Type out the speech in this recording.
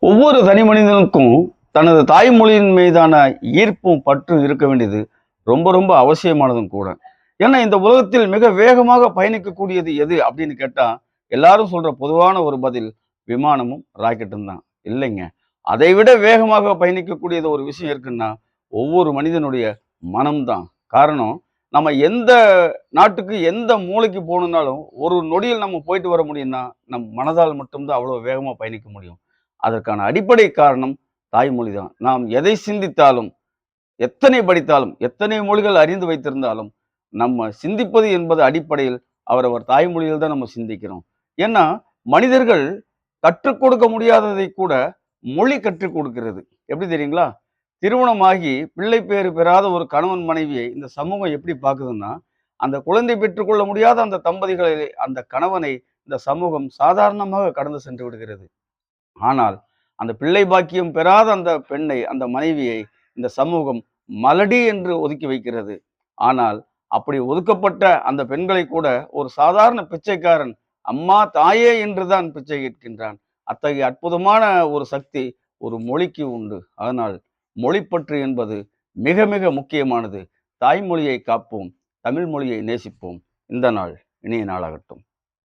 ஒவ்வொரு தனி மனிதனுக்கும் தனது தாய்மொழியின் மீதான ஈர்ப்பும் பற்றும் இருக்க வேண்டியது ரொம்ப ரொம்ப அவசியமானதும் கூட. ஏன்னா இந்த உலகத்தில் மிக வேகமாக பயணிக்கக்கூடியது எது அப்படின்னு கேட்டா, எல்லாரும் சொல்ற பொதுவான ஒரு பதில் விமானமும், ராக்கெட்டும் தான். இல்லைங்க. அதைவிட வேகமாக பயணிக்கக்கூடியது ஒரு விஷயம் இருக்குன்னா, ஒவ்வொரு மனிதனுடைய மனம்தான். காரணம், நம்ம எந்த நாட்டுக்கு, எந்த மூலைக்கு போணும்னாலும், ஒரு நொடியில் நம்ம போயிட்டு வர முடியும்னா, நம் மனதால் மட்டும் தான் அவ்வளவு வேகமா பயணிக்க முடியும். அதற்கான அடிப்படை காரணம் தாய்மொழி தான். நாம் எதை சிந்தித்தாலும், எத்தனை படித்தாலும், எத்தனை மொழிகள் அறிந்து வைத்திருந்தாலும், நம்ம சிந்திப்பது என்பது அடிப்படையில் அவரவர் தாய்மொழியில் தான் நம்ம சிந்திக்கிறோம். ஏன்னா, மனிதர்கள் கற்றுக் கொடுக்க முடியாததை கூட மொழி கற்றுக் கொடுக்கிறது. எப்படி தெரியுங்களா? திருமணமாகி பிள்ளை பேறு பெறாத ஒரு கணவன் மனைவியை இந்த சமூகம் எப்படி பார்க்குதுன்னா, அந்த குழந்தை பெற்றுக்கொள்ள முடியாத அந்த தம்பதிகளை, அந்த கணவனை இந்த சமூகம் சாதாரணமாக கடந்து சென்று விடுகிறது. ஆனால், அந்த பிள்ளை பாக்கியம் பெறாத அந்த பெண்ணை, அந்த மனைவியை இந்த சமூகம் மலடி என்று ஒதுக்கி வைக்கிறது. ஆனால், அப்படி ஒதுக்கப்பட்ட அந்த பெண்களை கூட ஒரு சாதாரண பிச்சைக்காரன், அம்மா, தாயே என்று தான் பிச்சை கேட்கின்றான். அத்தகைய அற்புதமான ஒரு சக்தி ஒரு மொழிக்கு உண்டு. அதனால் மொழிப்பற்று என்பது மிக மிக முக்கியமானது. தாய்மொழியை காப்போம், தமிழ் மொழியை நேசிப்போம். இந்த நாள் இனிய நாளாகட்டும்.